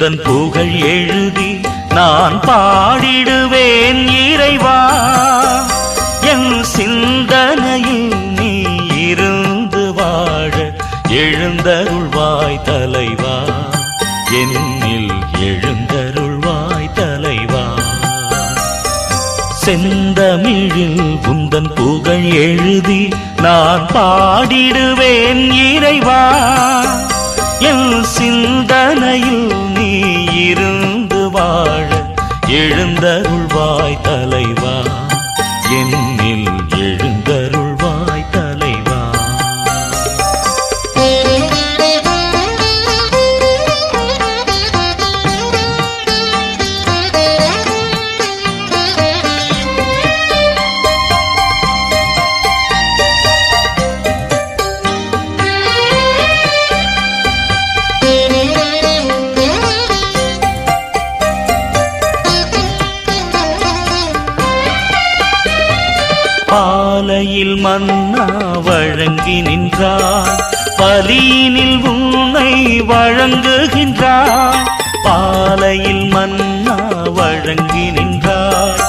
உந்தன் புகழ் எழுதி நான் பாடிடுவேன் இறைவா. என் சிந்தனையில் நீ இருந்து வாழ எழுந்தருள்வாய் தலைவா. என்னில் எழுந்தருள்வாய் தலைவா. செந்தமிழில் உந்தன் புகழ் எழுதி நான் பாடிடுவேன் இறைவா. என் சிந்தனையில் நீ இருந்து வாழ எழுந்தருள்வாய் தலைவா. என்னில் எழுந்தருள்வாய் தலைவா. பாலையில் மன்னா வழங்கி நின்றார், பலியினில் உன்னை வழங்குகின்றார். பாலையில் மன்னா வழங்கி நின்றார்,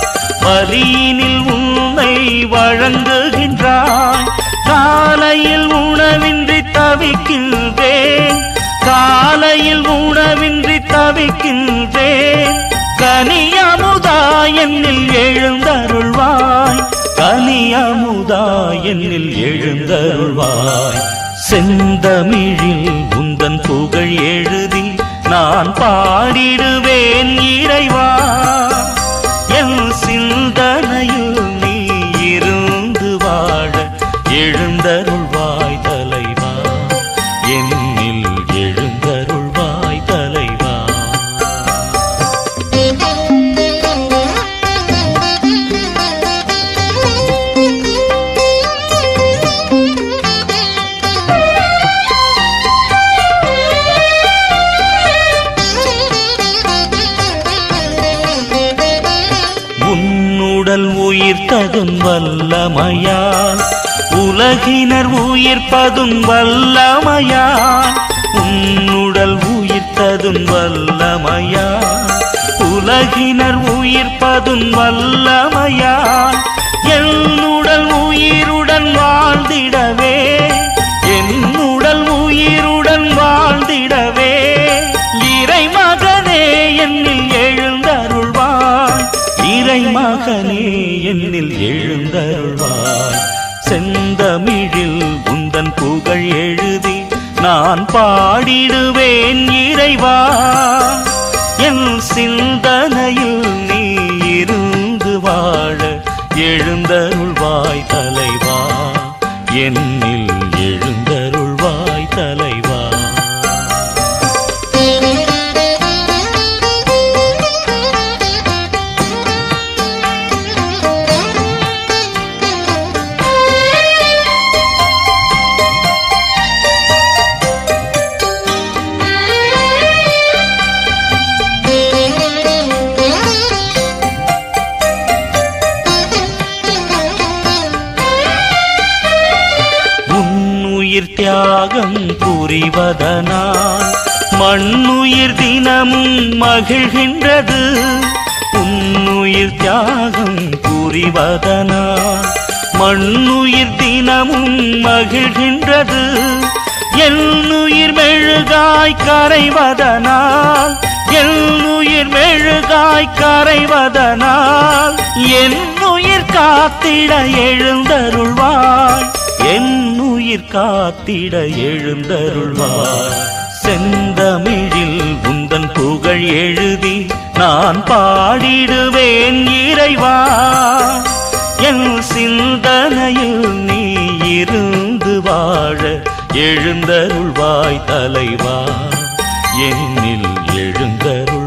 பலியினில் உன்னை வழங்குகின்றார். காலையில் உணவின்றி தவிக்கின்றேன், காலையில் உணவின்றி தவிக்கின்றேன். கனியமுதா என்னில் எழுந்தருள்வாய், கனியமுதா என்னில் எழுந்தருள்வாய். செந்தமிழில் உந்தன் புகழ் எழுதி நான் பாடிடுவேன் இறைவா. என் சிந்தனையில் நீ இருந்து வாழ எழுந்தருள்வாய் தலைவா. என்னில் எழுந்தருள்வாய் தலைவா. உன்னுடல் உயிர்த்ததும் வல்லமையால் உலகினர் உயிர்ப்பதும் வல்லமையால். உன்னுடல் உயிர்த்ததும் வல்லமையால் உலகினர் உயிர்ப்பதும் வல்லமையால். என்னுடல் உயிருடன் வாழ்ந்திடவே, என்னுடல் உயிருடன் வாழ்ந்திடவே இறைமகனே என்னில் எழுந்தருள்வாய், இறைமகனே என்னில் எழுந்தருள்வாய். செந்தமிழில் உந்தன் புகழ் எழுதி நான் பாடிடுவேன் இறைவா. என் சிந்தனையில் நீ இருந்து வாழ எழுந்தருள்வாய் தலைவா. என்னில் எழுந்தருள்வாய் தலைவா. தியாகம் புரிவதனால் மண்ணுயிர் தினமும் மகிழ்கின்றது. உன்னுயிர் தியாகம் புரிவதனால் மண்ணுயிர் தினமும் மகிழ்கின்றது. என்னுயிர் மெழுகாய் கரைவதனால், என்னுயிர் மெழுகாய் கரைவதனால் என்னுயிர் காத்திட எழுந்தருள்வாய், என்னுயிர் காத்திட எழுந்தருள்வாய். செந்தமிழில் உந்தன் புகழ் எழுதி நான் பாடிடுவேன் இறைவா. என் சிந்தனையில் நீ இருந்து வாழ எழுந்தருள்வாய் தலைவா. என்னில் எழுந்தருள்